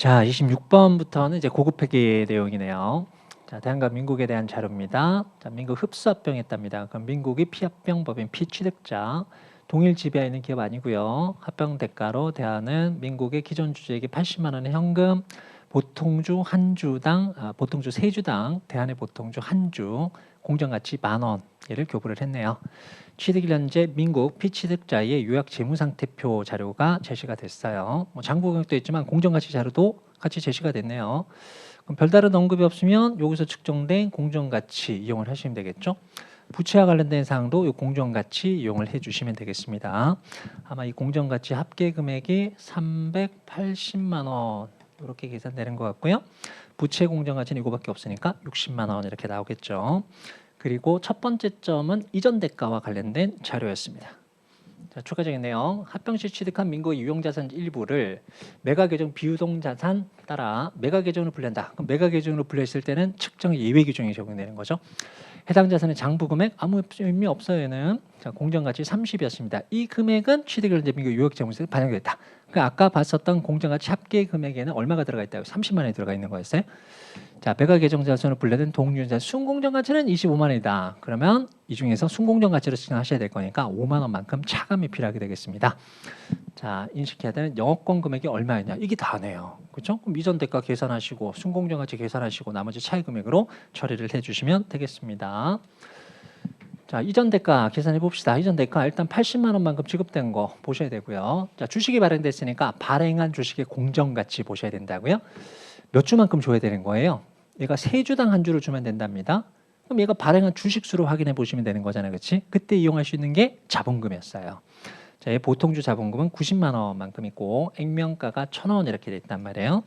자, 26번부터는 이제 고급 회계 내용이네요. 자, 대한과 민국에 대한 자료입니다. 자, 민국 흡수합병했답니다. 그럼 민국이 피합병 법인 피취득자, 동일 지배하에 있는 기업 아니고요. 합병 대가로 대한은 민국의 기존 주주에게 80만 원의 현금, 보통주 한 주당, 보통주 세 주당, 대한의 보통주 한 주, 공정가치 10,000원 얘를 교부를 했네요. 취득일 현재 민국 피취득자의 요약 재무상태표 자료가 제시가 됐어요. 뭐 장부금액도 있지만 공정가치 자료도 같이 제시가 됐네요. 그럼 별다른 언급이 없으면 여기서 측정된 공정가치 이용을 하시면 되겠죠. 부채와 관련된 사항도 이 공정가치 이용을 해주시면 되겠습니다. 아마 이 공정가치 합계 금액이 380만 원 이렇게 계산되는 것 같고요. 부채 공정가치는 이거밖에 없으니까 60만 원 이렇게 나오겠죠. 그리고 첫 번째 점은 이전 대가와 관련된 자료였습니다. 자, 추가적인 내용. 합병 시 취득한 민국의 유용자산 일부를 매각예정 비유동자산 따라 매각예정으로 분류한다. 그럼 매각예정으로 분류했을 때는 측정의 예외 규정이 적용되는 거죠. 해당 자산의 장부금액 아무 의미 없어요. 얘는. 자, 공정가치 30이었습니다. 이 금액은 취득일 현재 민국 유역재무세에 반영됐다. 그러니까 아까 봤었던 공정가치 합계 금액에는 얼마가 들어가 있다고? 30만 원이 들어가 있는 거였어요. 자, 매각예정자산으로 분류된 동유자 순공정가치는 25만 원이다. 그러면 이 중에서 순공정가치로 측정하셔야 될 거니까 5만 원만큼 차감이 필요하게 되겠습니다. 자, 인식해야 되는 영업권 금액이 얼마였냐? 이게 다네요. 그렇죠? 그럼 이전 대가 계산하시고 순공정가치 계산하시고 나머지 차이 금액으로 처리를 해주시면 되겠습니다. 자, 이전 대가 계산해 봅시다. 이전 대가 일단 80만 원만큼 지급된 거 보셔야 되고요. 자, 주식이 발행됐으니까 발행한 주식의 공정가치 보셔야 된다고요. 몇 주만큼 줘야 되는 거예요. 얘가 세 주당 한 주를 주면 된답니다. 그럼 얘가 발행한 주식 수로 확인해 보시면 되는 거잖아요. 그렇지? 그때 이용할 수 있는 게 자본금이었어요. 자, 얘 보통주 자본금은 90만 원만큼 있고 액면가가 1,000원 이렇게 돼 있단 말이에요.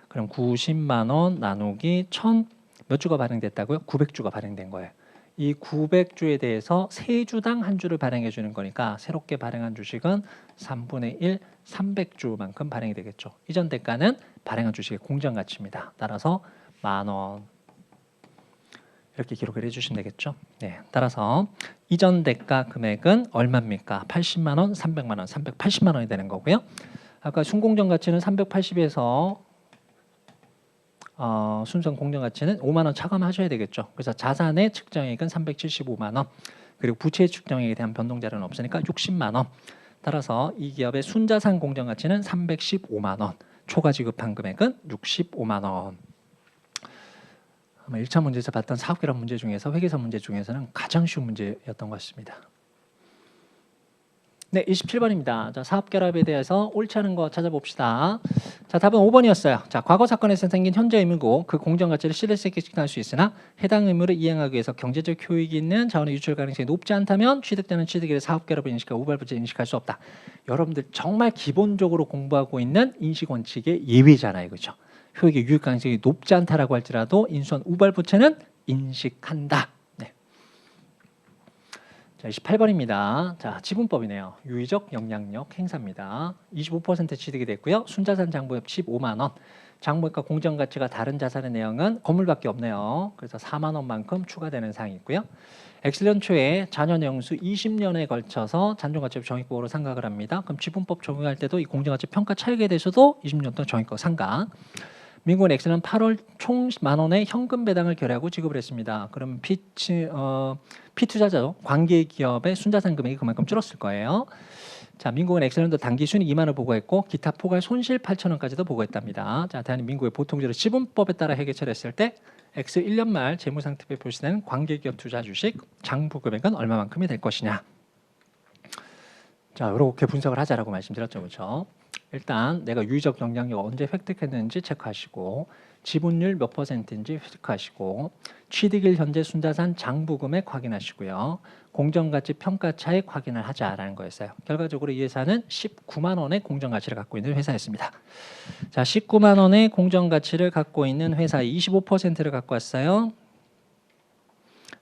그럼 90만 원 나누기 1,000 몇 주가 발행됐다고요? 900주가 발행된 거예요. 이 900주에 대해서 세 주당 한 주를 발행해 주는 거니까 새롭게 발행한 주식은 3분의 1, 300주만큼 발행이 되겠죠. 이전 대가는 발행한 주식의 공정가치입니다. 따라서 10,000원 이렇게 기록을 해주시면 되겠죠. 네, 따라서 이전 대가 금액은 얼마입니까? 80만 원, 300만 원, 380만 원이 되는 거고요. 아까 순공정가치는 380에서 순수한 공정가치는 5만 원 차감하셔야 되겠죠. 그래서 자산의 측정액은 375만 원, 그리고 부채의 측정액에 대한 변동 자료는 없으니까 60만 원. 따라서 이 기업의 순자산 공정가치는 315만 원, 초과 지급한 금액은 65만 원. 아마 1차 문제에서 봤던 사업결합 문제 중에서 회계사 문제 중에서는 가장 쉬운 문제였던 것 같습니다. 네, 27번입니다. 자, 사업결합에 대해서 옳지 않은 거 찾아봅시다. 자, 답은 5번이었어요. 자, 과거 사건에서 생긴 현재 의무고 그 공정가치를 신뢰성 있게 측정할 수 있으나 해당 의무를 이행하기 위해서 경제적 효익이 있는 자원의 유출 가능성이 높지 않다면 취득되는 취득일의 사업결합을 인식하고 우발부채를 인식할 수 없다. 여러분들 정말 기본적으로 공부하고 있는 인식원칙의 예외잖아요. 그렇죠? 효익의 유익 가능성이 높지 않다라고 할지라도 인수한 우발부채는 인식한다. 네. 자, 28번입니다. 자, 지분법이네요. 유의적 영향력 행사입니다. 25% 취득이 됐고요. 순자산 장부액 15만 원. 장부액과 공정가치가 다른 자산의 내용은 건물밖에 없네요. 그래서 4만 원만큼 추가되는 사항이 있고요. 엑셀년 초에 자녀 내용수 20년에 걸쳐서 잔존가치 정의법으로 상각을 합니다. 그럼 지분법 적용할 때도 이 공정가치 평가 차익에 대해서도 20년 동안 정의법 상각. 민국은 엑셀은 8월 총 10만 원의 현금 배당을 결의하고 지급을 했습니다. 그럼 피투자죠. 관계기업의 순자산 금액이 그만큼 줄었을 거예요. 자, 민국은 엑셀런도 단기 순이익 2만 원을 보고했고 기타 포괄 손실 8천 원까지도 보고했답니다. 자, 대한민국의 보통제로 지분법에 따라 회계 처리했을 때 엑셀 1년 말 재무상태표에 표시되는 관계기업 투자 주식 장부 금액은 얼마만큼이 될 것이냐. 자, 이렇게 분석을 하자라고 말씀드렸죠. 그렇죠? 일단 내가 유의적 영향력 언제 획득했는지 체크하시고 지분율 몇 %인지 체크하시고 취득일 현재 순자산 장부금액 확인하시고요. 공정가치 평가 차익 확인을 하자라는 거였어요. 결과적으로 이 회사는 19만 원의 공정가치를 갖고 있는 회사였습니다. 자, 19만 원의 공정가치를 갖고 있는 회사 25%를 갖고 왔어요.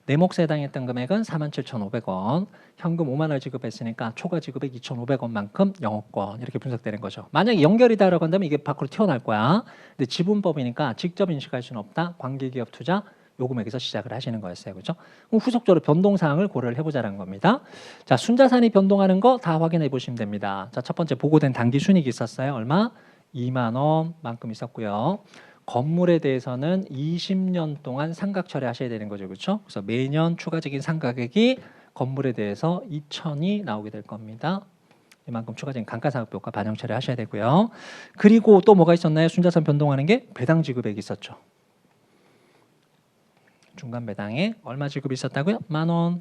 내 몫에 해당했던 금액은 47,500원, 현금 5만 원을 지급했으니까 초과 지급액 2,500원만큼 영업권 이렇게 분석되는 거죠. 만약에 연결이다라고 한다면 이게 밖으로 튀어나올 거야. 근데 지분법이니까 직접 인식할 수는 없다. 관계기업 투자 요 금액에서 시작을 하시는 거였어요. 그렇죠? 그럼 후속적으로 변동사항을 고려를 해보자는 겁니다. 자, 순자산이 변동하는 거 다 확인해 보시면 됩니다. 자, 첫 번째 보고된 단기 순이익이 있었어요. 얼마? 2만 원만큼 있었고요. 건물에 대해서는 20년 동안 상각 처리하셔야 되는 거죠. 그렇죠? 그래서 매년 추가적인 상가액이 건물에 대해서 2천이 나오게 될 겁니다. 이만큼 추가적인 감가상각비효과 반영 처리하셔야 되고요. 그리고 또 뭐가 있었나요? 순자산 변동하는 게 배당 지급액이 있었죠. 중간 배당에 얼마 지급이 있었다고요? 10,000원.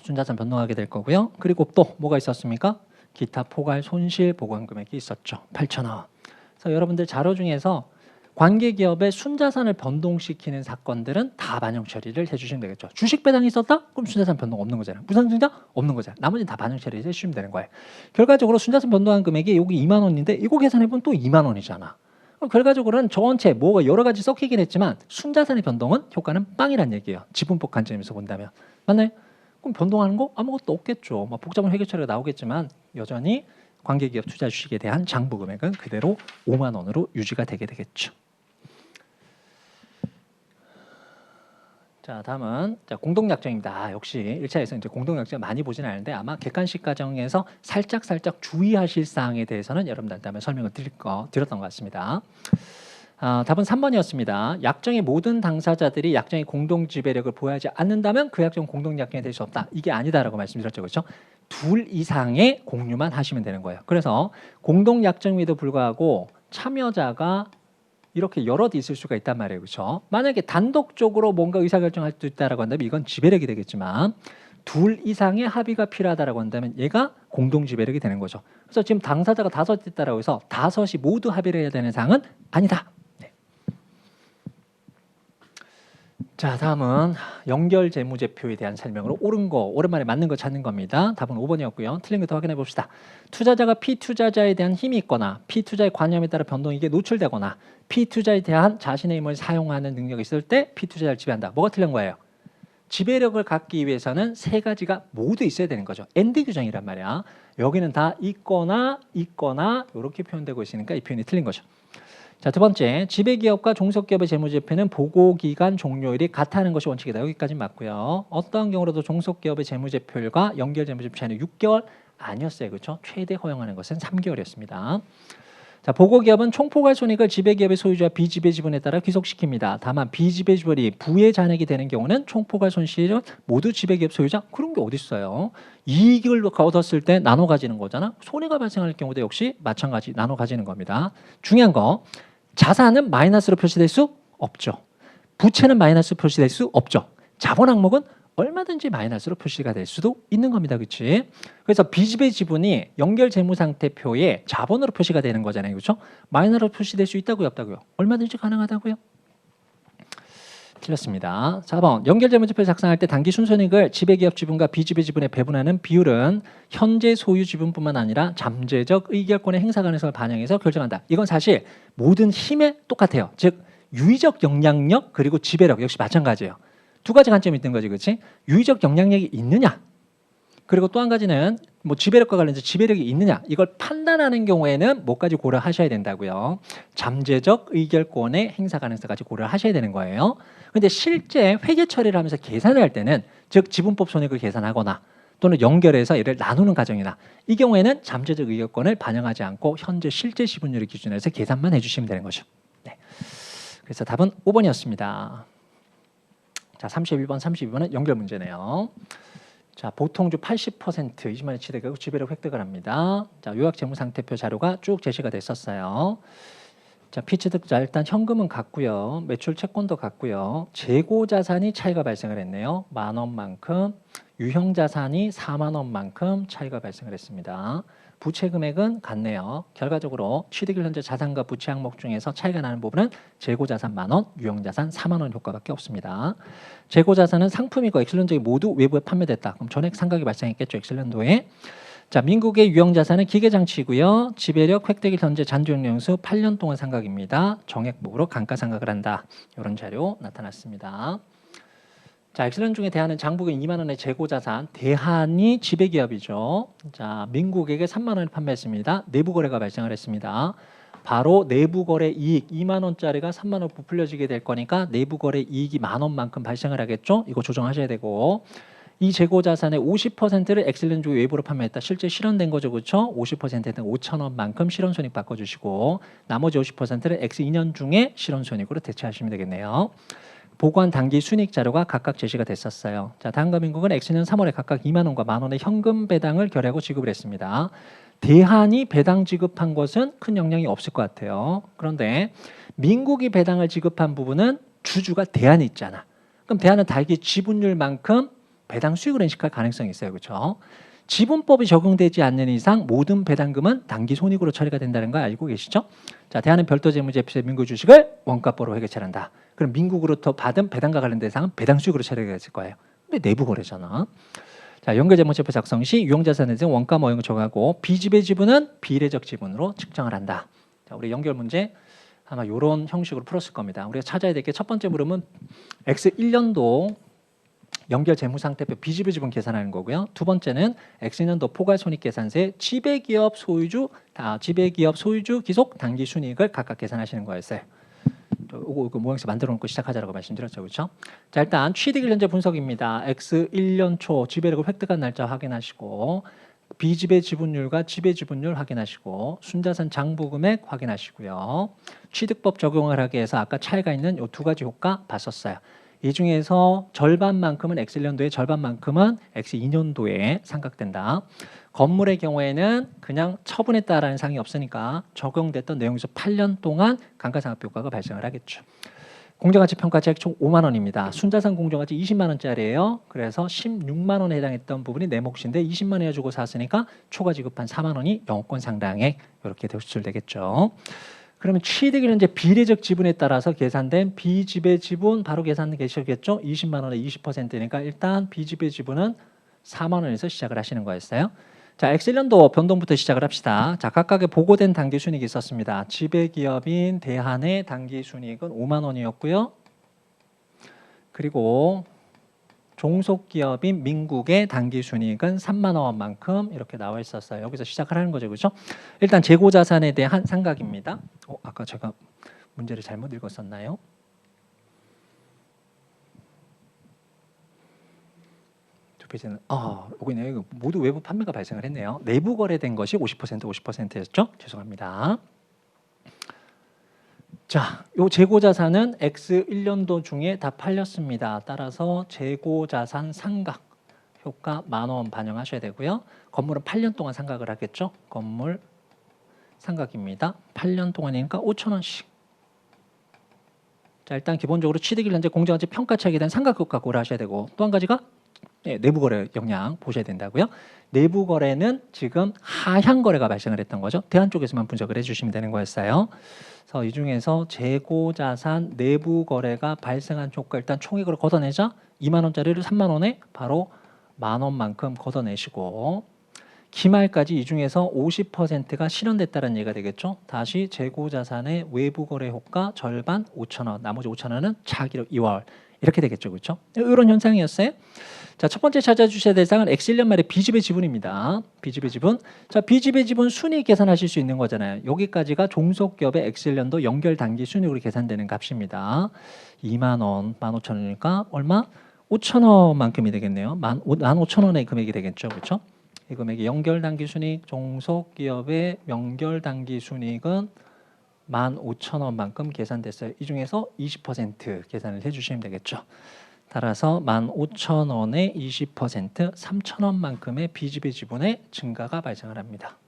순자산 변동하게 될 거고요. 그리고 또 뭐가 있었습니까? 기타 포괄 손실 보관 금액이 있었죠. 8,000원. 그래서 여러분들 자료 중에서 관계기업의 순자산을 변동시키는 사건들은 다 반영 처리를 해주시면 되겠죠. 주식 배당이 있었다? 그럼 순자산 변동 없는 거잖아요. 무상증자? 없는 거잖아요. 나머지는 다 반영 처리를 해주시면 되는 거예요. 결과적으로 순자산 변동한 금액이 여기 2만 원인데 이거 계산해보면 또 2만 원이잖아. 결과적으로는 전체 뭐가 여러 가지 섞이긴 했지만 순자산의 변동은 효과는 빵이란 얘기예요. 지분법 관점에서 본다면. 맞나요? 그럼 변동하는 거 아무것도 없겠죠. 뭐 복잡한 회계 처리가 나오겠지만 여전히 관계기업 투자 주식에 대한 장부 금액은 그대로 5만 원으로 유지가 되게 되겠죠. 자, 다음은 공동약정입니다. 역시 1차에서 이제 공동약정 많이 보진 않는데 아마 객관식 과정에서 살짝 주의하실 사항에 대해서는 여러분들한테 한번 설명을 드렸던 것 같습니다. 답은 3번이었습니다. 약정의 모든 당사자들이 약정의 공동지배력을 보유하지 않는다면 그 약정 공동약정이 될 수 없다. 이게 아니다라고 말씀드렸죠. 그렇죠? 둘 이상의 공유만 하시면 되는 거예요. 그래서 공동약정임에도 불구하고 참여자가 이렇게 여럿 있을 수가 있단 말이에요. 그렇죠? 만약에 단독적으로 뭔가 의사결정할 수 있다라고 한다면 이건 지배력이 되겠지만 둘 이상의 합의가 필요하다라고 한다면 얘가 공동지배력이 되는 거죠. 그래서 지금 당사자가 5 있다라고 해서 5이 모두 합의를 해야 되는 사항은 아니다. 네. 자, 다음은 연결재무제표에 대한 설명으로 옳은 거, 오랜만에 맞는 거 찾는 겁니다. 답은 5번이었고요. 틀린 것도 확인해 봅시다. 투자자가 피투자자에 대한 힘이 있거나 피투자의 관념에 따라 변동이익에 노출되거나 피투자에 대한 자신의 힘을 사용하는 능력이 있을 때 피투자를 지배한다. 뭐가 틀린 거예요? 지배력을 갖기 위해서는 세 가지가 모두 있어야 되는 거죠. 엔드 규정이란 말이야. 여기는 다 있거나 이렇게 표현되고 있으니까 이 표현이 틀린 거죠. 자, 두 번째, 지배기업과 종속기업의 재무제표는 보고기간 종료일이 같다는 것이 원칙이다. 여기까지 맞고요. 어떠한 경우라도 종속기업의 재무제표일과 연결재무제표 차이는 6개월 아니었어요. 그렇죠? 최대 허용하는 것은 3개월이었습니다. 자, 보고기업은 총포괄 손익을 지배기업의 소유주와 비지배 지분에 따라 귀속시킵니다. 다만 비지배 지분이 부의 잔액이 되는 경우는 총포괄 손실은 모두 지배기업 소유자? 그런 게 어디 있어요? 이익을 얻었을 때 나눠 가지는 거잖아. 손해가 발생할 경우도 역시 마찬가지 나눠 가지는 겁니다. 중요한 거, 자산은 마이너스로 표시될 수 없죠. 부채는 마이너스로 표시될 수 없죠. 자본 항목은 얼마든지 마이너스로 표시가 될 수도 있는 겁니다. 그렇지? 그래서 비지배 지분이 연결 재무상태표에 자본으로 표시가 되는 거잖아요. 그렇죠? 마이너스로 표시될 수 있다고요, 없다고요? 얼마든지 가능하다고요? 틀렸습니다. 4번, 연결 재무제표 작성할 때 당기 순손익을 지배기업 지분과 비지배 지분에 배분하는 비율은 현재 소유 지분뿐만 아니라 잠재적 의결권의 행사 가능성을 반영해서 결정한다. 이건 사실 모든 힘에 똑같아요. 즉 유의적 영향력 그리고 지배력 역시 마찬가지예요. 두 가지 관점이 있는 거지, 그렇지? 유의적 영향력이 있느냐, 그리고 또 한 가지는 뭐 지배력과 관련해서 지배력이 있느냐, 이걸 판단하는 경우에는 뭐까지 고려하셔야 된다고요. 잠재적 의결권의 행사 가능성까지 고려하셔야 되는 거예요. 근데 실제 회계 처리를 하면서 계산을 할 때는, 즉 지분법 손익을 계산하거나 또는 연결해서 얘를 나누는 과정이나 이 경우에는 잠재적 의결권을 반영하지 않고 현재 실제 지분율을 기준으로 해서 계산만 해주시면 되는 거죠. 네. 그래서 답은 5번이었습니다. 자, 31번, 32번은 연결 문제네요. 자, 보통주 80% 20만원 취득하고 지배력 획득을 합니다. 자, 요약재무상태표 자료가 쭉 제시가 됐었어요. 자, 피취득자 일단 현금은 같고요. 매출 채권도 같고요. 재고자산이 차이가 발생을 했네요. 10,000원만큼, 유형자산이 40,000원만큼 차이가 발생을 했습니다. 부채 금액은 같네요. 결과적으로 취득일 현재 자산과 부채 항목 중에서 차이가 나는 부분은 재고자산 10,000원, 유형자산 40,000원 효과밖에 없습니다. 재고자산은 상품이고 엑셀런도에 모두 외부에 판매됐다. 그럼 전액 상각이 발생했겠죠. 엑셀런도에. 자, 민국의 유형자산은 기계장치이고요. 지배력 획득일 현재 잔존연수 8년 동안 상각입니다. 정액목으로 감가상각을 한다. 이런 자료 나타났습니다. 자, 엑셀런 중에 대한은 장부금 2만 원의 재고자산, 대한이 지배기업이죠. 자, 민국에게 3만 원을 판매했습니다. 내부거래가 발생을 했습니다. 바로 내부거래 이익 2만 원짜리가 3만 원 부풀려지게 될 거니까 내부거래 이익이 10,000원만큼 발생을 하겠죠. 이거 조정하셔야 되고, 이 재고자산의 50%를 엑셀런트 외부로 판매했다. 실제 실현된 거죠. 그렇죠? 50%는 5,000원만큼 실현손익 바꿔주시고 나머지 50%를 X2년 중에 실현손익으로 대체하시면 되겠네요. 보관 단기 순이익 자료가 각각 제시가 됐었어요. 자, 다음과 민국은 X년 3월에 각각 2만 원과 만 원의 현금 배당을 결하고 지급을 했습니다. 대한이 배당 지급한 것은 큰 영향이 없을 것 같아요. 그런데 민국이 배당을 지급한 부분은 주주가 대한이 있잖아. 그럼 대한은 단기 지분율만큼 배당 수익을 인식할 가능성이 있어요. 그렇죠? 지분법이 적용되지 않는 이상 모든 배당금은 단기 손익으로 처리가 된다는 거 알고 계시죠? 자, 대한은 별도 재무제표의 민국 주식을 원가보로 회계처리한다. 그럼 민국으로부터 받은 배당과 관련된 사항은 배당 수익으로 처리가 됐을 거예요. 근데 내부 거래잖아. 자, 연결재무제표 작성 시 유형자산에 대한 원가 모형을 적하고 비지배 지분은 비례적 지분으로 측정을 한다. 자, 우리 연결 문제 아마 이런 형식으로 풀었을 겁니다. 우리가 찾아야 될 게 첫 번째 물음은 X1년도 연결 재무상태표 비지배 지분 계산하는 거고요. 두 번째는 X년도 포괄손익계산서에 지배기업 소유주 기속 단기순이익을 각각 계산하시는 거였어요. 이거 모양새 만들어 놓고 시작하자라고 말씀드렸죠. 그렇죠? 자, 일단 취득일 현재 분석입니다. X1년 초 지배력을 획득한 날짜 확인하시고 비지배 지분율과 지배 지분율 확인하시고 순자산 장부금액 확인하시고요. 취득법 적용을 하기 위해서 아까 차이가 있는 이 두 가지 효과 봤었어요. 이 중에서 절반만큼은 X1년도에 절반만큼은 X2년도에 상각된다. 건물의 경우에는 그냥 처분했다라는 사항이 없으니까 적용됐던 내용에서 8년 동안 감가상각비효과가 발생을 하겠죠. 공정가치 평가액 총 5만 원입니다. 순자산 공정가치 20만 원짜리예요. 그래서 16만 원에 해당했던 부분이 내 몫인데 20만 원 해주고 샀으니까 초과 지급한 4만 원이 영업권 상당액 이렇게 대출되겠죠. 그러면 취득일 현재 비례적 지분에 따라서 계산된 비지배 지분 바로 계산 계시겠죠? 20만 원에 20%니까 일단 비지배 지분은 4만 원에서 시작을 하시는 거였어요. 자, X1년도 변동부터 시작을 합시다. 자, 각각의 보고된 당기순이익이 있었습니다. 지배기업인 대한의 당기순이익은 5만 원이었고요. 그리고 종속기업인 민국의 당기순이익은 3만 원만큼 이렇게 나와 있었어요. 여기서 시작을 하는 거죠. 그렇죠? 일단 재고자산에 대한 상각입니다. 아까 제가 문제를 잘못 읽었었나요? 페이지는 여기네. 모두 외부 판매가 발생을 했네요. 내부 거래된 것이 50%였죠? 죄송합니다. 자, 요 재고자산은 X1년도 중에 다 팔렸습니다. 따라서 재고자산 상각 효과 10,000원 반영하셔야 되고요. 건물은 8년 동안 상각을 하겠죠? 건물 상각입니다. 8년 동안이니까 5,000원씩. 자, 일단 기본적으로 취득일 현재 공정가치 평가차익에 대한 상각 효과 고려하셔야 되고 또 한 가지가 내부 거래 영향 보셔야 된다고요. 내부 거래는 지금 하향 거래가 발생을 했던 거죠. 대한 쪽에서만 분석을 해주시면 되는 거였어요. 그래서 이 중에서 재고자산 내부 거래가 발생한 효과 일단 총액으로 걷어내자 2만 원짜리를 3만 원에 바로 10,000 원만큼 걷어내시고 기말까지 이 중에서 50%가 실현됐다는 얘기가 되겠죠. 다시 재고자산의 외부 거래 효과 절반 5,000원, 나머지 5,000원은 차기력 2월 이렇게 되겠죠. 그렇죠? 이런 현상이었어요. 자, 첫 번째 찾아주셔야 될 사항은 X1년 말의 비지배 지분입니다. 비지배 지분. 자, 비지배 지분 순이익 계산하실 수 있는 거잖아요. 여기까지가 종속기업의 X1년도 연결 단기 순이익으로 계산되는 값입니다. 2만 원, 15,000원이니까 얼마? 5,000원만큼이 되겠네요. 15,000원의 금액이 되겠죠. 그렇죠? 이 금액이 연결 단기 순이익, 종속기업의 연결 단기 순이익은 15,000원만큼 계산됐어요. 이 중에서 20% 계산을 해주시면 되겠죠. 따라서 15,000원의 20% 3,000원만큼의 비지배 지분의 증가가 발생을 합니다.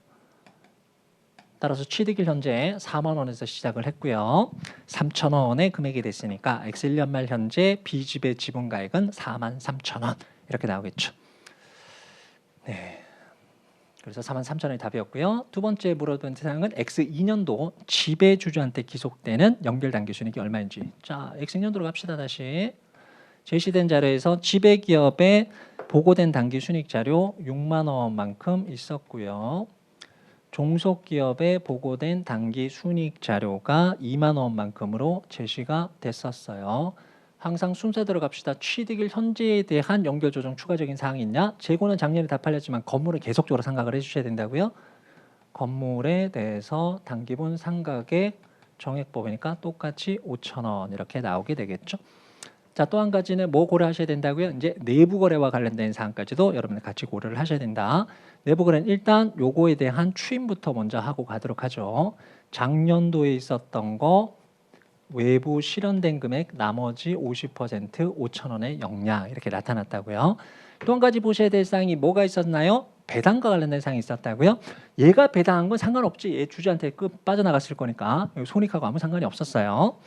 따라서 취득일 현재 4만 원에서 시작을 했고요. 3,000원의 금액이 됐으니까 X1년 말 현재 비지배 지분가액은 43,000원 이렇게 나오겠죠. 네. 그래서 43,000원이 답이었고요. 두 번째 물어본 사항은 X2년도 지배주주한테 기속되는 연결당기순이익이 얼마인지. 자, X2년도로 갑시다. 다시. 제시된 자료에서 지배기업에 보고된 당기순이익 자료 6만 원만큼 있었고요. 종속기업에 보고된 당기순이익 자료가 2만 원만큼으로 제시가 됐었어요. 항상 순서대로 갑시다. 취득일 현재에 대한 연결 조정 추가적인 사항이 있냐? 재고는 작년에 다 팔렸지만 건물을 계속적으로 상각을 해주셔야 된다고요. 건물에 대해서 단기분 상각액 정액법이니까 똑같이 5,000원 이렇게 나오게 되겠죠. 자, 또 한 가지는 뭐 고려하셔야 된다고요? 이제 내부 거래와 관련된 사항까지도 여러분들 같이 고려를 하셔야 된다. 내부 거래는 일단 요거에 대한 추임부터 먼저 하고 가도록 하죠. 작년도에 있었던 거 외부 실현된 금액 나머지 50% 5,000원의 영향 이렇게 나타났다고요. 또 한 가지 보셔야 될 사항이 뭐가 있었나요? 배당과 관련된 사항이 있었다고요. 얘가 배당한 건 상관없지. 얘 주주한테 빠져나갔을 거니까 손익하고 아무 상관이 없었어요.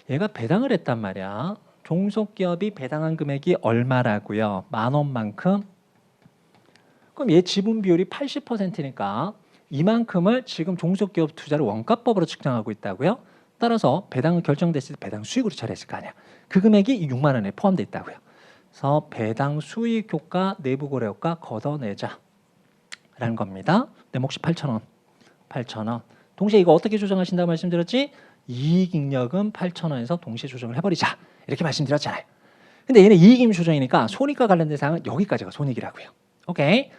얘가 배당을 했단 말이야. 종속기업이 배당한 금액이 얼마라고요? 10,000원만큼. 그럼 얘 지분 비율이 80%니까 이만큼을 지금 종속기업 투자를 원가법으로 측정하고 있다고요. 따라서 배당을 결정됐을 때 배당 수익으로 처리했을 거 아니야. 그 금액이 6만 원에 포함되어 있다고요. 그래서 배당 수익 효과, 내부 거래 효과 걷어내자 라는 겁니다. 내 몫이 8,000원. 8,000원. 동시에 이거 어떻게 조정하신다고 말씀드렸지? 이익잉여금 8,000원에서 동시에 조정을 해버리자. 이렇게 말씀드렸잖아요. 근데 얘는 이익잉여 조정이니까 손익과 관련된 사항은 여기까지가 손익이라고요. 오케이.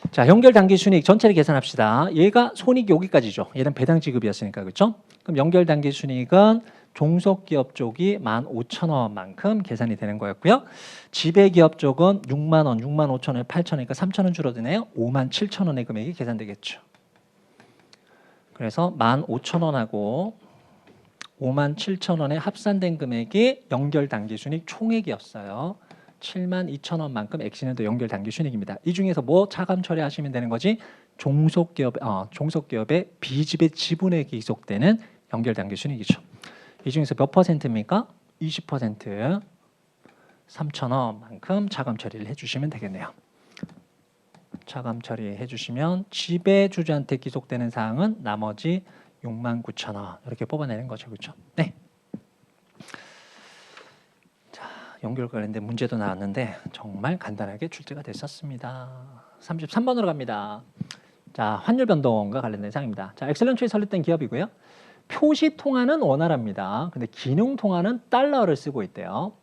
자, 연결 단기 순이익 전체를 계산합시다. 얘가 손익 여기까지죠. 얘는 배당 지급이었으니까 그렇죠? 그럼 연결 단기 순이익은 종속기업 쪽이 15,000원만큼 계산이 되는 거였고요. 지배기업 쪽은 6만 원, 6만 5천원에 8천원이니까 3천원 줄어드네요. 57,000원의 금액이 계산되겠죠. 그래서 15,000원하고 57,000원의 합산된 금액이 연결 단기 순이익 총액이었어요. 72,000원만큼 엑시년도 연결 단기 순이익입니다. 이 중에서 뭐 차감 처리하시면 되는 거지? 종속기업의 비지배 지분에 기속되는 연결 단기 순이익이죠. 이 중에서 몇 퍼센트입니까? 20%. 3,000원만큼 차감 처리를 해주시면 되겠네요. 차감 처리해 주시면 지배주주한테 기속되는 사항은 나머지 69,000원 이렇게 뽑아내는 거죠. 그렇죠? 네. 자, 연결 관련된 문제도 나왔는데 정말 간단하게 출제가 됐었습니다. 33번으로 갑니다. 자, 환율 변동과 관련된 사항입니다. 자, 엑셀런트에 설립된 기업이고요. 표시 통화는 원화랍니다. 근데 기능 통화는 달러를 쓰고 있대요.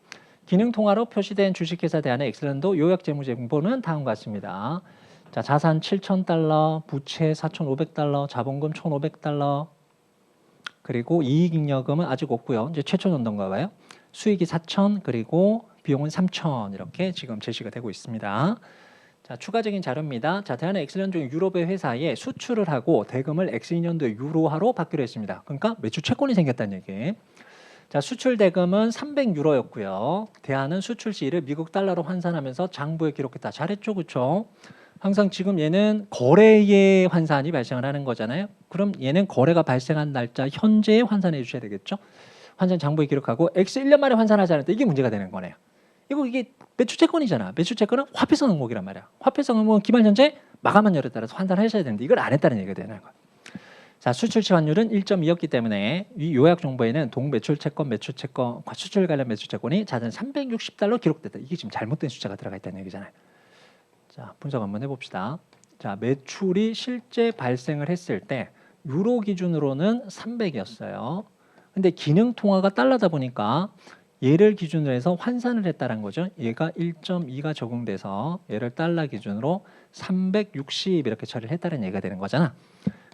기능 통화로 표시된 주식회사 대한의 엑셀런트 요약 재무 정보는 다음과 같습니다. 자, 자산 7,000달러, 부채 4,500달러, 자본금 1,500달러, 그리고 이익잉여금은 아직 없고요. 이제 최초 연도인가 봐요. 수익이 4,000, 그리고 비용은 3,000 이렇게 지금 제시가 되고 있습니다. 자, 추가적인 자료입니다. 자, 대한의 엑셀런트 유럽의 회사에 수출을 하고 대금을 엑셀년도에 유로화로 받기로 했습니다. 그러니까 매출 채권이 생겼다는 얘기. 자, 수출 대금은 300유로였고요. 대한은 수출 시를 미국 달러로 환산하면서 장부에 기록했다. 잘했죠, 그렇죠? 항상 지금 얘는 거래의 환산이 발생을 하는 거잖아요. 그럼 얘는 거래가 발생한 날짜 현재에 환산해 주셔야 되겠죠. 환산 장부에 기록하고 X 1년 만에 환산하지 않을 때 이게 문제가 되는 거네요. 이게 매출채권이잖아. 매출채권은 화폐성 항목이란 말이야. 화폐성 항목은 기말 현재 마감 환율에 따라서 환산하셔야 되는데 이걸 안 했다는 얘기가 되는 거야. 자, 수출치 환율은 1.2였기 때문에 이 요약 정보에는 동매출채권, 매출채권, 수출 관련 매출채권이 자산 360달러 기록됐다. 이게 지금 잘못된 숫자가 들어가 있다는 얘기잖아요. 자, 분석 한번 해봅시다. 자, 매출이 실제 발생을 했을 때 유로 기준으로는 300이었어요. 근데 기능 통화가 달러다 보니까 얘를 기준으로 해서 환산을 했다는 거죠. 얘가 1.2가 적용돼서 얘를 달러 기준으로 360 이렇게 처리를 했다는 얘기가 되는 거잖아.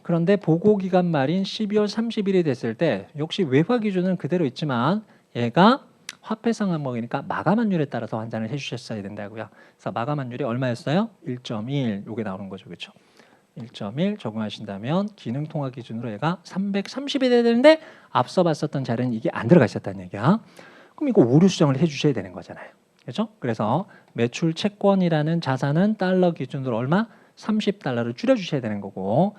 그런데 보고기간 말인 12월 30일이 됐을 때 역시 외화 기준은 그대로 있지만 얘가 화폐상 항목이니까 마감 환율에 따라서 환산을 해주셨어야 된다고요. 그래서 마감 환율이 얼마였어요? 1.1 이게 나오는 거죠, 그렇죠? 1.1 적용하신다면 기능 통화 기준으로 얘가 330이 돼야 되는데 앞서 봤었던 자료는 이게 안 들어가 있었다는 얘기야. 그럼 이거 오류 수정을 해주셔야 되는 거잖아요, 그렇죠? 그래서 매출 채권이라는 자산은 달러 기준으로 얼마? 30달러를 줄여주셔야 되는 거고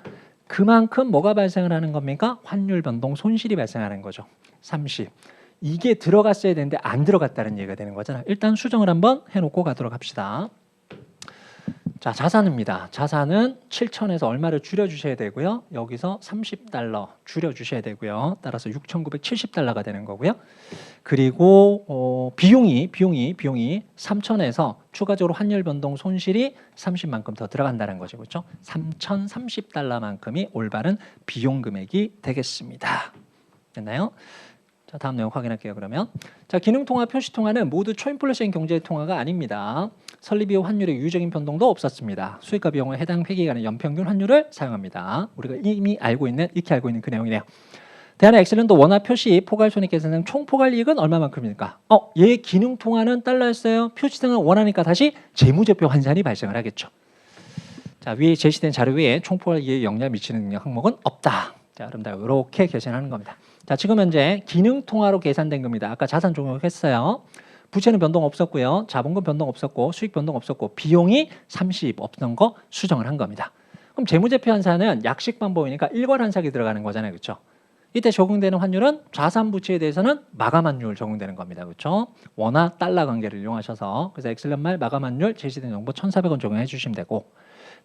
그만큼 뭐가 발생을 하는 겁니까? 환율 변동 손실이 발생하는 거죠. 30. 이게 들어갔어야 되는데 안 들어갔다는 얘기가 되는 거잖아요. 일단 수정을 한번 해놓고 가도록 합시다. 자, 자산입니다. 자산은 7,000에서 얼마를 줄여주셔야 되고요. 여기서 30달러 줄여주셔야 되고요. 따라서 6,970달러가 되는 거고요. 그리고 비용이 3,000에서 추가적으로 환율 변동 손실이 30만큼 더 들어간다는 거죠. 그렇죠? 3,030달러만큼이 올바른 비용 금액이 되겠습니다. 됐나요? 자, 다음 내용 확인할게요. 그러면 자, 기능통화, 표시통화는 모두 초인플레이션 경제 통화가 아닙니다. 설립 이후 환율의 유유적인 변동도 없었습니다. 수익과 비용을 해당 회기간의 연평균 환율을 사용합니다. 우리가 이미 익히 알고 있는 그 내용이네요. 대한의 엑셀런트 원화 표시 포괄 손익계산상 총 포괄 이익은 얼마만큼입니까? 얘 기능 통화는 달러였어요. 표시등은 원화니까 다시 재무제표 환산이 발생을 하겠죠. 자, 위에 제시된 자료 위에 총 포괄 이익에 영향을 미치는 능력 항목은 없다. 자, 그럼 다 이렇게 계산하는 겁니다. 자, 지금 현재 기능 통화로 계산된 겁니다. 아까 자산 종목했어요. 부채는 변동 없었고요. 자본금 변동 없었고 수익 변동 없었고 비용이 30 없던 거 수정을 한 겁니다. 그럼 재무제표 환산은 약식 방법이니까 일괄환산이 들어가는 거잖아요. 그렇죠? 이때 적용되는 환율은 자산 부채에 대해서는 마감 환율 적용되는 겁니다. 그렇죠? 원화 달러 관계를 이용하셔서 그래서 엑셀런 말 마감 환율 제시된 정보 1,400원 적용해 주시면 되고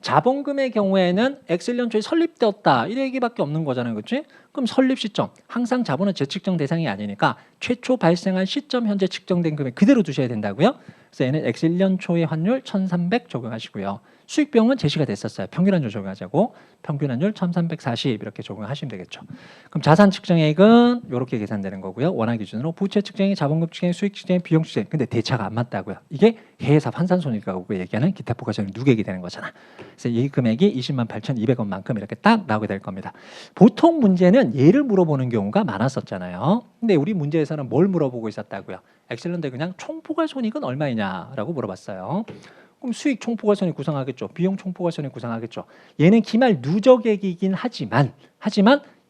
자본금의 경우에는 엑셀런 초에 설립되었다 이 얘기밖에 없는 거잖아요. 그렇지? 그럼 설립 시점 항상 자본은 재측정 대상이 아니니까 최초 발생한 시점 현재 측정된 금액 그대로 두셔야 된다고요. 그래서 얘는 엑셀런 초의 환율 1,300 적용하시고요. 수익 비용은 제시가 됐었어요. 평균 환율 적용하자고 평균 환율 1,340 이렇게 적용하시면 되겠죠. 그럼 자산 측정액은 이렇게 계산되는 거고요. 원화 기준으로 부채 측정액, 자본금 측정액, 수익 측정액, 비용 측정액. 근데 대차가 안 맞다고요. 이게 해외사 환산손익가고 얘기하는 기타 포괄손익 누계액이 되는 거잖아. 그래서 이 금액이 208,200원만큼 이렇게 딱 나오게 될 겁니다. 보통 문제는 얘를 물어보는 경우가 많았었잖아요. 근데 우리 문제에서는 뭘 물어보고 있었다고요? 엑셀런트 그냥 총 포괄손익은 얼마이냐라고 물어봤어요. 그럼 수익 총포괄손익 구성하겠죠. 비용 총포괄손익 구성하겠죠. 얘는 기말 누적액이긴 하지만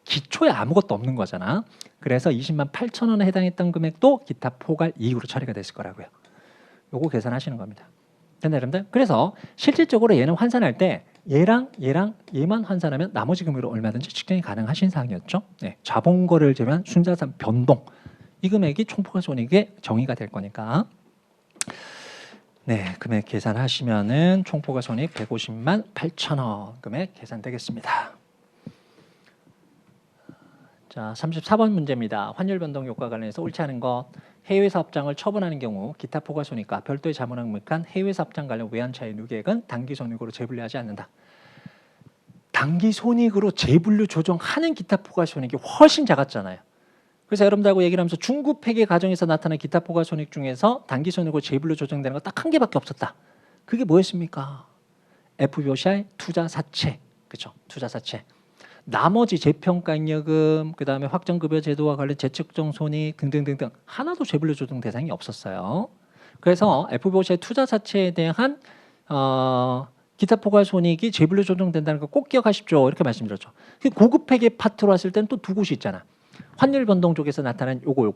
기초에 아무것도 없는 거잖아. 그래서 208,000원에 해당했던 금액도 기타 포괄 이익으로 처리가 됐을 거라고요. 요거 계산하시는 겁니다. 됐나요, 여러분들? 그래서 실질적으로 얘는 환산할 때 얘랑 얘만 환산하면 나머지 금액으로 얼마든지 측정이 가능하신 사항이었죠. 네, 자본거래를 제외한 순자산 변동 이 금액이 총포괄손익의 정의가 될 거니까. 네, 금액 계산하시면은 총포괄손익 150만 8천원 금액 계산되겠습니다. 자, 34번 문제입니다. 환율 변동 효과 관련해서 옳지 않은 것. 해외 사업장을 처분하는 경우 기타 포괄손익과 별도의 자본을 항목한 해외 사업장 관련 외환차의 누계액은 당기손익으로 재분류하지 않는다. 당기손익으로 재분류 조정하는 기타 포괄손익이 훨씬 작았잖아요. 그래서 여러분들하고 얘기를 하면서 중국 회계 과정에서 나타난 기타 포괄손익 중에서 당기손익으로 재분류 조정되는 거 딱 한 개밖에 없었다. 그게 뭐였습니까? FBOCI 투자사채, 그렇죠? 투자사채. 나머지 재평가잉여금, 그 다음에 확정급여 제도와 관련 재측정 손익 등등등등 하나도 재분류 조정 대상이 없었어요. 그래서 FBOCI 투자사채에 대한 기타 포괄손익이 재분류 조정된다는 거 꼭 기억하십시오. 이렇게 말씀드렸죠. 고급 회계 파트로 왔을 때는 또 두 곳이 있잖아. 환율 변동 쪽에서 나타난 요거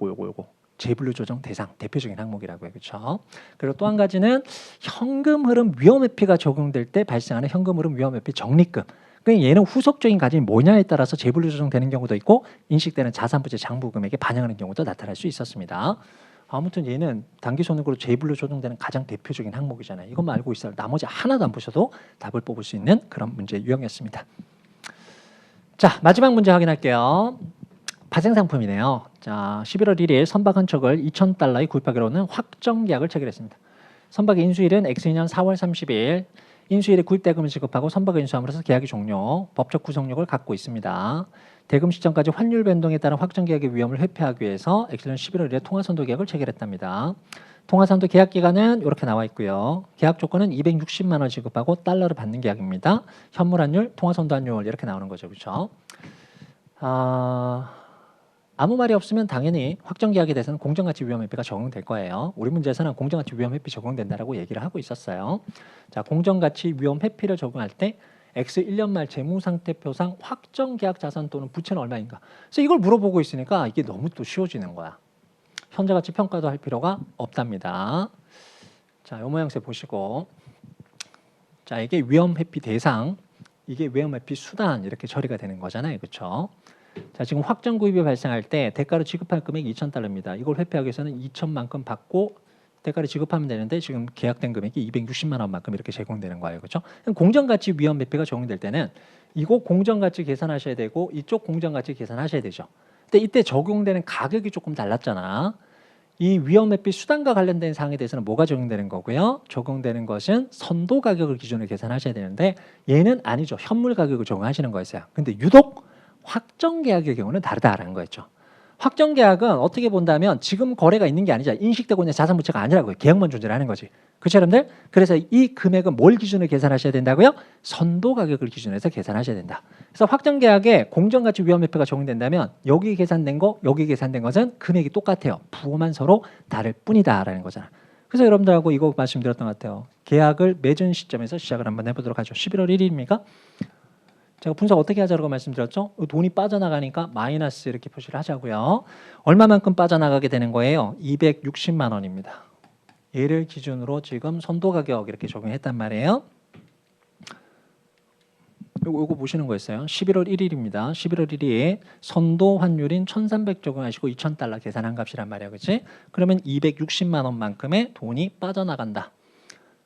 재분류 조정 대상 대표적인 항목이라고요. 그렇죠? 그리고 또 한 가지는 현금 흐름 위험 회피가 적용될 때 발생하는 현금 흐름 위험 회피 적립금. 그러니까 얘는 후속적인 가짐이 뭐냐에 따라서 재분류 조정되는 경우도 있고 인식되는 자산 부채 장부 금액에 반영하는 경우도 나타날 수 있었습니다. 아무튼 얘는 당기손익으로 재분류 조정되는 가장 대표적인 항목이잖아요. 이것만 알고 있어요. 나머지 하나도 안 보셔도 답을 뽑을 수 있는 그런 문제 유형이었습니다. 자, 마지막 문제 확인할게요. 파생상품이네요. 자, 11월 1일 선박 한 척을 2,000달러에 구입하기로는 확정계약을 체결했습니다. 선박의 인수일은 X년 4월 30일 인수일에 구입 대금을 지급하고 선박을 인수함으로써 계약이 종료, 법적 구속력을 갖고 있습니다. 대금 시점까지 환율 변동에 따른 확정계약의 위험을 회피하기 위해서 X년 11월 1일에 통화선도 계약을 체결했답니다. 통화선도 계약 기간은 이렇게 나와 있고요. 계약 조건은 260만 원 지급하고 달러를 받는 계약입니다. 현물 환율, 통화선도 환율 이렇게 나오는 거죠. 그렇죠? 아무 말이 없으면 당연히 확정계약에 대해서는 공정가치 위험회피가 적용될 거예요. 우리 문제에서는 공정가치 위험회피 적용된다라고 얘기를 하고 있었어요. 자, 공정가치 위험회피를 적용할 때 X 1년 말 재무상태표상 확정계약 자산 또는 부채는 얼마인가. 그래서 이걸 물어보고 있으니까 이게 너무 또 쉬워지는 거야. 현재가치 평가도 할 필요가 없답니다. 자, 이 모양새 보시고, 자, 이게 위험회피 대상, 이게 위험회피 수단 이렇게 처리가 되는 거잖아요, 그렇죠? 자, 지금 확정 구입이 발생할 때 대가로 지급할 금액이 2,000달러입니다. 이걸 회피하기 위해서는 2,000만큼 받고 대가를 지급하면 되는데 지금 계약된 금액이 260만 원만큼 이렇게 제공되는 거예요, 그렇죠? 공정가치 위험 회피가 적용될 때는 이거 공정가치 계산하셔야 되고 이쪽 공정가치 계산하셔야 되죠. 근데 이때 적용되는 가격이 조금 달랐잖아. 이 위험 회피 수단과 관련된 사항에 대해서는 뭐가 적용되는 거고요? 적용되는 것은 선도 가격을 기준으로 계산하셔야 되는데 얘는 아니죠. 현물 가격을 적용하시는 거였어요. 근데 유독 확정 계약의 경우는 다르다라는 거였죠. 확정 계약은 어떻게 본다면 지금 거래가 있는 게 아니잖아. 인식되고 있는 자산 부채가 아니라고요. 계약만 존재하는 거지. 그렇죠, 여러분들? 그래서 이 금액은 뭘 기준으로 계산하셔야 된다고요? 선도 가격을 기준으로 해서 계산하셔야 된다. 그래서 확정 계약에 공정가치 위험회표가 적용된다면 여기 계산된 거, 여기 계산된 것은 금액이 똑같아요. 부호만 서로 다를 뿐이다라는 거잖아. 그래서 여러분들하고 이거 말씀드렸던 것 같아요. 계약을 맺은 시점에서 시작을 한번 해보도록 하죠. 11월 1일입니까? 제가 분석 어떻게 하자고 말씀드렸죠? 돈이 빠져나가니까 마이너스 이렇게 표시를 하자고요. 얼마만큼 빠져나가게 되는 거예요? 260만 원입니다. 얘를 기준으로 지금 선도 가격 이렇게 적용했단 말이에요. 요거 보시는 거였어요. 11월 1일입니다. 11월 1일 선도 환율인 1,300 적용하시고 2,000달러 계산한 값이란 말이야. 그렇지? 그러면 260만 원만큼의 돈이 빠져나간다.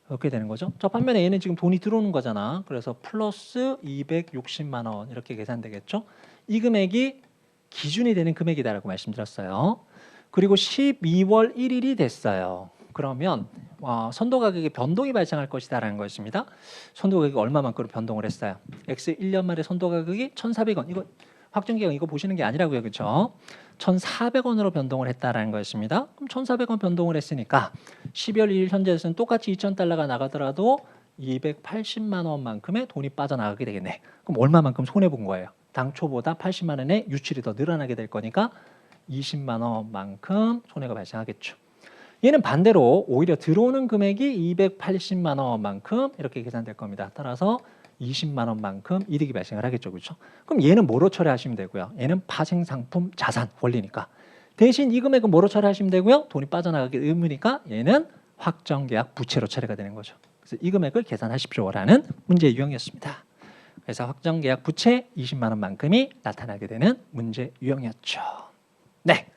이렇게 되는 거죠. 저 반면에 얘는 지금 돈이 들어오는 거잖아. 그래서 플러스 260만 원 이렇게 계산되겠죠. 이 금액이 기준이 되는 금액이다라고 말씀드렸어요. 그리고 12월 1일이 됐어요. 그러면 선도 가격에 변동이 발생할 것이다라는 것입니다. 선도 가격이 얼마만큼 변동을 했어요? X 1년 만에 선도 가격이 1,400원. 이거 확정 계약 이거 보시는 게 아니라고요. 그렇죠? 1,400원으로 변동을 했다라는 거였습니다. 그럼 1,400원 변동을 했으니까 12월 1일 현재에서는 똑같이 2,000달러가 나가더라도 280만 원만큼의 돈이 빠져나가게 되겠네. 그럼 얼마만큼 손해본 거예요? 당초보다 80만 원의 유출이 더 늘어나게 될 거니까 20만 원만큼 손해가 발생하겠죠. 얘는 반대로 오히려 들어오는 금액이 280만 원만큼 이렇게 계산될 겁니다. 따라서 20만 원만큼 이득이 발생을 하겠죠. 그렇죠? 그럼 얘는 뭐로 처리하시면 되고요? 얘는 파생상품 자산 원리니까. 대신 이 금액은 뭐로 처리하시면 되고요? 돈이 빠져나가기 의무니까 얘는 확정계약 부채로 처리가 되는 거죠. 그래서 이 금액을 계산하십시오라는 문제 유형이었습니다. 그래서 확정계약 부채 20만 원만큼이 나타나게 되는 문제 유형이었죠. 네.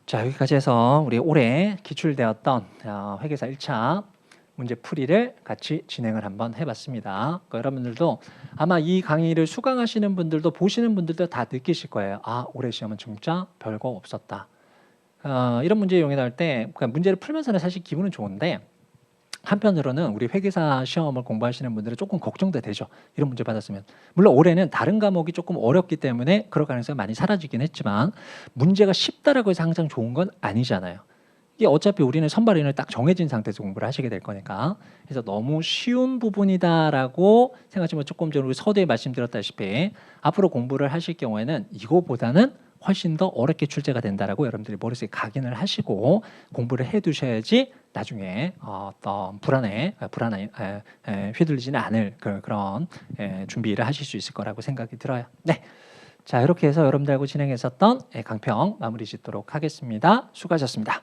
자, 여기까지 해서 우리 올해 기출되었던 회계사 1차 문제 풀이를 같이 진행을 한번 해봤습니다. 그러니까 여러분들도 아마 이 강의를 수강하시는 분들도 보시는 분들도 다 느끼실 거예요. 아, 올해 시험은 진짜 별거 없었다. 이런 문제 이용해 나올 때 문제를 풀면서는 사실 기분은 좋은데 한편으로는 우리 회계사 시험을 공부하시는 분들은 조금 걱정도 되죠. 이런 문제 받았으면. 물론 올해는 다른 과목이 조금 어렵기 때문에 그럴 가능성이 많이 사라지긴 했지만 문제가 쉽다라고 해서 항상 좋은 건 아니잖아요. 이게 어차피 우리는 선발인을 딱 정해진 상태에서 공부를 하시게 될 거니까. 그래서 너무 쉬운 부분이다라고 생각하시면 조금 전에 우리 서두에 말씀드렸다시피 앞으로 공부를 하실 경우에는 이거보다는 훨씬 더 어렵게 출제가 된다라고 여러분들이 머릿속에 각인을 하시고 공부를 해두셔야지 나중에 어떤 불안에 휘둘리지는 않을 그런 준비를 하실 수 있을 거라고 생각이 들어요. 네, 자 이렇게 해서 여러분들하고 진행했었던 강평 마무리 짓도록 하겠습니다. 수고하셨습니다.